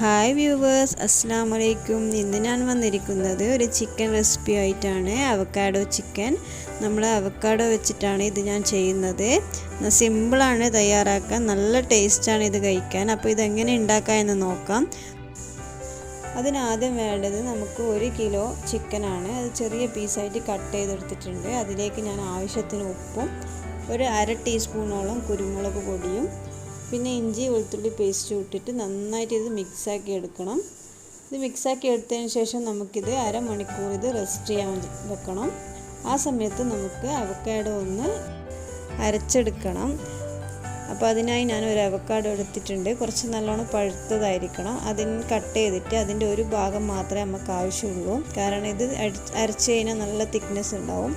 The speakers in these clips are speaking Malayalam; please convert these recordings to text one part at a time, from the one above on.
ഹായ് വ്യൂവേഴ്സ്, അസ്സലാമു അലൈക്കും. ഇന്ന് ഞാൻ വന്നിരിക്കുന്നത് ഒരു ചിക്കൻ റെസിപ്പി ആയിട്ടാണ്. Avocado chicken. നമ്മൾ അവക്കാഡോ വെച്ചിട്ടാണ് ഇത് ഞാൻ ചെയ്യുന്നത്. സിമ്പിളാണ് തയ്യാറാക്കാൻ, നല്ല ടേസ്റ്റാണ് ഇത് കഴിക്കാൻ. അപ്പോൾ ഇതെങ്ങനെ ഉണ്ടാക്കാം എന്ന് നോക്കാം. അതിനാദ്യം വേണ്ടത് നമുക്ക് 1 കിലോ ചിക്കനാണ്. അത് ചെറിയ പീസായിട്ട് കട്ട് ചെയ്തെടുത്തിട്ടുണ്ട്. അതിലേക്ക് ഞാൻ ആവശ്യത്തിന് ഉപ്പും ഒരു 1/2 ടീസ്പൂണോളം കുരുമുളക് പൊടിയും പിന്നെ ഇഞ്ചി വെളുത്തുള്ളി പേസ്റ്റ് ഇട്ടിട്ട് നന്നായിട്ട് ഇത് മിക്സാക്കി എടുക്കണം. ഇത് മിക്സാക്കി എടുത്തതിന് ശേഷം നമുക്കിത് അരമണിക്കൂർ ഇത് റെസ്റ്റ് ചെയ്യാൻ വെക്കണം. ആ സമയത്ത് നമുക്ക് അവക്കാഡോ ഒന്ന് അരച്ചെടുക്കണം. അപ്പോൾ അതിനായി ഞാൻ ഒരു അവക്കാഡോ എടുത്തിട്ടുണ്ട്. കുറച്ച് നല്ലോണം പഴുത്തതായിരിക്കണം. അതിന് കട്ട് ചെയ്തിട്ട് അതിൻ്റെ ഒരു ഭാഗം മാത്രമേ നമുക്ക് ആവശ്യമുള്ളൂ. കാരണം ഇത് അരച്ച് കഴിഞ്ഞാൽ നല്ല തിക്നെസ് ഉണ്ടാവും.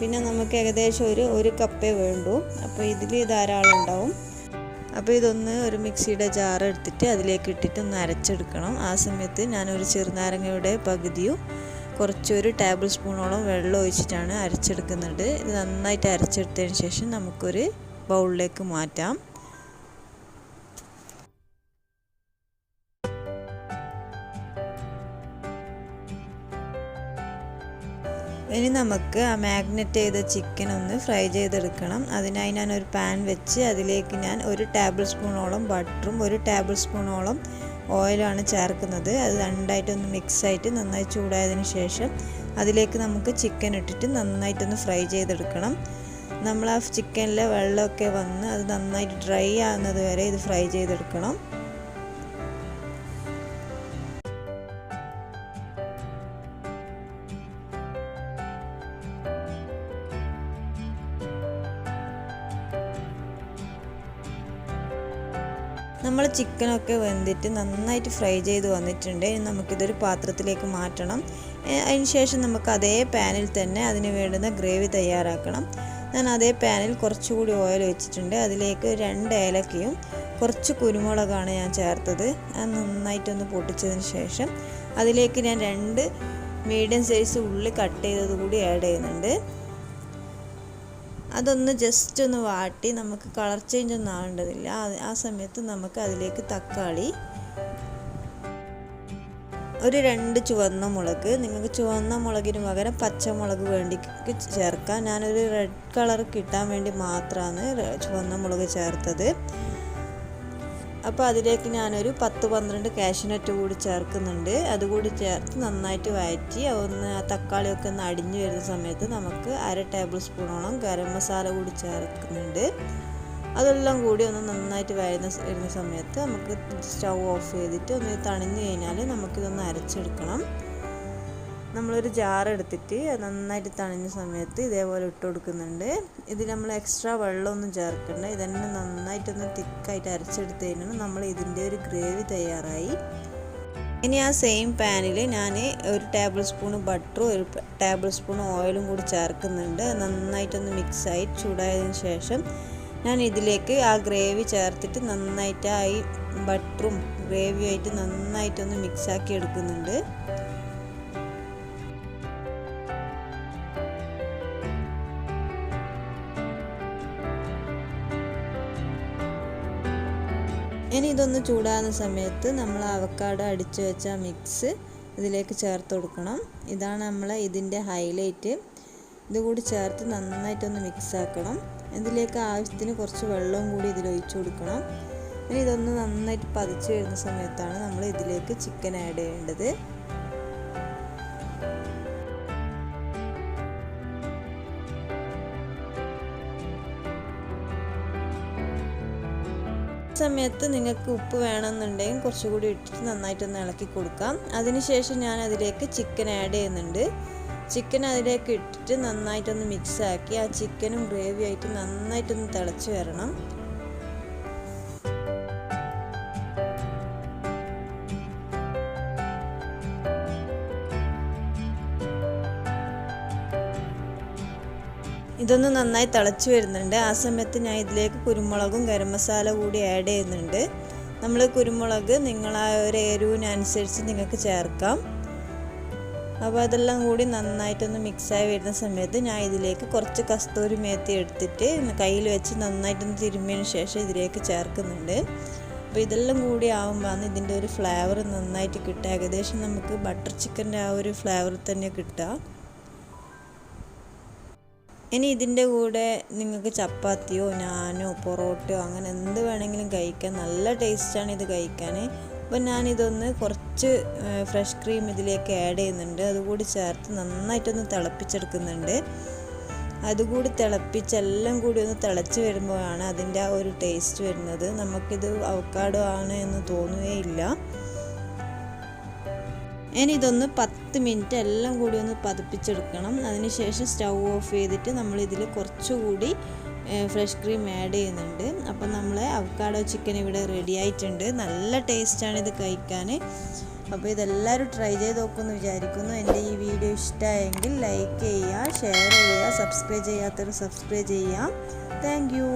പിന്നെ നമുക്ക് ഏകദേശം ഒരു കപ്പേ വേണ്ടൂ. അപ്പോൾ ഇതിൽ ധാരാളം ഉണ്ടാവും. അപ്പോൾ ഇതൊന്ന് ഒരു മിക്സിയുടെ ജാർ എടുത്തിട്ട് അതിലേക്ക് ഇട്ടിട്ട് ഒന്ന് അരച്ചെടുക്കണം. ആ സമയത്ത് ഞാനൊരു ചെറുനാരങ്ങയുടെ പകുതിയും കുറച്ചൊരു ടേബിൾ സ്പൂണോളം വെള്ളം ഒഴിച്ചിട്ടാണ് അരച്ചെടുക്കുന്നത്. ഇത് നന്നായിട്ട് അരച്ചെടുത്തതിന് ശേഷം നമുക്കൊരു ബൗളിലേക്ക് മാറ്റാം. ഇനി നമുക്ക് ആ മാഗ്നേറ്റ് ചെയ്ത ചിക്കൻ ഒന്ന് ഫ്രൈ ചെയ്തെടുക്കണം. അതിനായി ഞാൻ ഒരു പാൻ വെച്ച് അതിലേക്ക് ഞാൻ 1 ടേബിൾ സ്പൂണോളം ബട്ടറും 1 ടേബിൾ സ്പൂണോളം ഓയിലാണ് ചേർക്കുന്നത്. അത് രണ്ടായിട്ടൊന്ന് മിക്സായിട്ട് നന്നായി ചൂടായതിന് ശേഷം അതിലേക്ക് നമുക്ക് ചിക്കൻ ഇട്ടിട്ട് നന്നായിട്ടൊന്ന് ഫ്രൈ ചെയ്തെടുക്കണം. നമ്മൾ ആ ചിക്കനിലെ വെള്ളമൊക്കെ വന്ന് അത് നന്നായിട്ട് ഡ്രൈ ആകുന്നത് വരെ ഇത് ഫ്രൈ ചെയ്തെടുക്കണം. നമ്മൾ ചിക്കനൊക്കെ വെന്തിട്ട് നന്നായിട്ട് ഫ്രൈ ചെയ്ത് വന്നിട്ടുണ്ട്. ഇനി നമുക്കിതൊരു പാത്രത്തിലേക്ക് മാറ്റണം. അതിന് ശേഷം നമുക്ക് അതേ പാനിൽ തന്നെ അതിന് വേണ്ടുന്ന ഗ്രേവി തയ്യാറാക്കണം. ഞാൻ അതേ പാനിൽ കുറച്ചുകൂടി ഓയിൽ വെച്ചിട്ടുണ്ട്. അതിലേക്ക് 2 ഏലക്കയും കുറച്ച് കുരുമുളകാണ് ഞാൻ ചേർത്തത്. അത് നന്നായിട്ടൊന്ന് പൊട്ടിച്ചതിന് ശേഷം അതിലേക്ക് ഞാൻ 2 മീഡിയം സൈസ് ഉള്ളി കട്ട് ചെയ്തത് കൂടി ആഡ് ചെയ്യുന്നുണ്ട്. അതൊന്ന് ജസ്റ്റ് ഒന്ന് വാട്ടി, നമുക്ക് കളർ ചേഞ്ച് ഒന്നും ആവേണ്ടതില്ല. ആ സമയത്ത് നമുക്ക് അതിലേക്ക് തക്കാളി, ഒരു 2 ചുവന്ന മുളക്, നിങ്ങൾക്ക് ചുവന്ന മുളകിന് പകരം പച്ചമുളക് വേണ്ടി ചേർക്കാം. ഞാനൊരു റെഡ് കളർ കിട്ടാൻ വേണ്ടി മാത്രമാണ് ചുവന്ന മുളക് ചേർത്തത്. അപ്പോൾ അതിലേക്ക് ഞാനൊരു 10-12 കാഷ്യൂനട്ട് കൂടി ചേർക്കുന്നുണ്ട്. അതുകൂടി ചേർത്ത് നന്നായിട്ട് വഴറ്റി ഒന്ന് തക്കാളിയൊക്കെ ഒന്ന് അടിഞ്ഞു വരുന്ന സമയത്ത് നമുക്ക് 1/2 ടേബിൾ സ്പൂണോളം ഗരം മസാല കൂടി ചേർക്കുന്നുണ്ട്. അതെല്ലാം കൂടി ഒന്ന് നന്നായിട്ട് വരുന്ന സമയത്ത് നമുക്ക് സ്റ്റൗ ഓഫ് ചെയ്തിട്ട് ഒന്ന് തണിഞ്ഞു കഴിഞ്ഞാൽ നമുക്കിതൊന്ന് അരച്ചെടുക്കണം. നമ്മളൊരു ജാർ എടുത്തിട്ട് നന്നായിട്ട് തണിഞ്ഞ സമയത്ത് ഇതേപോലെ ഇട്ട് കൊടുക്കുന്നുണ്ട്. ഇതിൽ നമ്മൾ എക്സ്ട്രാ വെള്ളമൊന്നും ചേർക്കണ്ട. ഇതന്നെ നന്നായിട്ടൊന്ന് തിക്കായിട്ട് അരച്ചെടുത്ത് കഴിഞ്ഞാൽ നമ്മൾ ഇതിൻ്റെ ഒരു ഗ്രേവി തയ്യാറായി. ഇനി ആ സെയിം പാനിൽ ഞാൻ 1 ടേബിൾ സ്പൂൺ ബട്ടറും 1 ടേബിൾ സ്പൂൺ ഓയിലും കൂടി ചേർക്കുന്നുണ്ട്. നന്നായിട്ടൊന്ന് മിക്സായി ചൂടായതിനു ശേഷം ഞാൻ ഇതിലേക്ക് ആ ഗ്രേവി ചേർത്തിട്ട് നന്നായിട്ട് ഈ ബട്ടറും ഗ്രേവിയുമായിട്ട് നന്നായിട്ടൊന്ന് മിക്സാക്കി എടുക്കുന്നുണ്ട്. ഇനി ഇതൊന്ന് ചൂടാകുന്ന സമയത്ത് നമ്മൾ അവക്കാഡോ അടിച്ചു വെച്ച മിക്സ് ഇതിലേക്ക് ചേർത്ത് കൊടുക്കണം. ഇതാണ് ഇതിൻ്റെ ഹൈലൈറ്റ്. ഇതുകൂടി ചേർത്ത് നന്നായിട്ടൊന്ന് മിക്സാക്കണം. ഇതിലേക്ക് ആവശ്യത്തിന് കുറച്ച് വെള്ളവും കൂടി ഇതിൽ ഒഴിച്ചു കൊടുക്കണം. ഇനി ഇതൊന്ന് നന്നായിട്ട് പതിച്ച് വരുന്ന സമയത്താണ് നമ്മൾ ഇതിലേക്ക് ചിക്കൻ ആഡ് ചെയ്യേണ്ടത്. സമയത്ത് നിങ്ങൾക്ക് ഉപ്പ് വേണമെന്നുണ്ടെങ്കിൽ കുറച്ചുകൂടി ഇട്ടിട്ട് നന്നായിട്ടൊന്ന് ഇളക്കി കൊടുക്കാം. അതിനുശേഷം ഞാൻ അതിലേക്ക് ചിക്കൻ ആഡ് ചെയ്യുന്നുണ്ട്. ചിക്കൻ അതിലേക്ക് ഇട്ടിട്ട് നന്നായിട്ടൊന്ന് മിക്സാക്കി ആ ചിക്കനും ഗ്രേവിയായിട്ട് നന്നായിട്ടൊന്ന് തിളച്ച് വരണം. ഇതൊന്ന് നന്നായി തിളച്ച് വരുന്നുണ്ട്. ആ സമയത്ത് ഞാൻ ഇതിലേക്ക് കുരുമുളകും ഗരം മസാല കൂടി ആഡ് ചെയ്യുന്നുണ്ട്. നമ്മൾ കുരുമുളക് നിങ്ങളാ ഒരു എരിവിനനുസരിച്ച് നിങ്ങൾക്ക് ചേർക്കാം. അപ്പോൾ അതെല്ലാം കൂടി നന്നായിട്ടൊന്ന് മിക്സായി വരുന്ന സമയത്ത് ഞാൻ ഇതിലേക്ക് കുറച്ച് കസ്തൂരി മേത്തി എടുത്തിട്ട് കയ്യിൽ വെച്ച് നന്നായിട്ടൊന്ന് തിരുമ്മിയതിന് ശേഷം ഇതിലേക്ക് ചേർക്കുന്നുണ്ട്. അപ്പോൾ ഇതെല്ലാം കൂടി ആകുമ്പോഴാണ് ഇതിൻ്റെ ഒരു ഫ്ലേവർ നന്നായിട്ട് കിട്ടുക. ഏകദേശം നമുക്ക് ബട്ടർ ചിക്കൻ്റെ ആ ഒരു ഫ്ലേവർ തന്നെ കിട്ടുക. ഇനി ഇതിൻ്റെ കൂടെ നിങ്ങൾക്ക് ചപ്പാത്തിയോ നാനോ പൊറോട്ടയോ അങ്ങനെ എന്ത് വേണമെങ്കിലും കഴിക്കാം. നല്ല ടേസ്റ്റാണ് ഇത് കഴിക്കാൻ. അപ്പോൾ ഞാനിതൊന്ന് കുറച്ച് ഫ്രഷ് ക്രീം ഇതിലേക്ക് ആഡ് ചെയ്യുന്നുണ്ട്. അതുകൂടി ചേർത്ത് നന്നായിട്ടൊന്ന് തിളപ്പിച്ചെടുക്കുന്നുണ്ട്. അതുകൂടി തിളപ്പിച്ച് എല്ലാം കൂടി ഒന്ന് തിളച്ച് വരുമ്പോഴാണ് അതിൻ്റെ ആ ഒരു ടേസ്റ്റ് വരുന്നത്. നമുക്കിത് അവക്കാഡോ ആണ് എന്ന് തോന്നുകയില്ല. ഇനി ഇതൊന്ന് 10 മിനിറ്റ് എല്ലാം കൂടി ഒന്ന് പതിപ്പിച്ചെടുക്കണം. അതിനുശേഷം സ്റ്റൗ ഓഫ് ചെയ്തിട്ട് നമ്മളിതിൽ കുറച്ചുകൂടി ഫ്രഷ് ക്രീം ആഡ് ചെയ്യുന്നുണ്ട്. അപ്പം നമ്മളെ അവക്കാഡോ ചിക്കൻ ഇവിടെ റെഡി ആയിട്ടുണ്ട്. നല്ല ടേസ്റ്റാണ് ഇത് കഴിക്കാൻ. അപ്പോൾ ഇതെല്ലാവരും ട്രൈ ചെയ്ത് നോക്കുമെന്ന് വിചാരിക്കുന്നു. എൻ്റെ ഈ വീഡിയോ ഇഷ്ടമായെങ്കിൽ ലൈക്ക് ചെയ്യുക, ഷെയർ ചെയ്യുക, സബ്സ്ക്രൈബ് ചെയ്യാത്തവർ സബ്സ്ക്രൈബ് ചെയ്യുക. Thank you.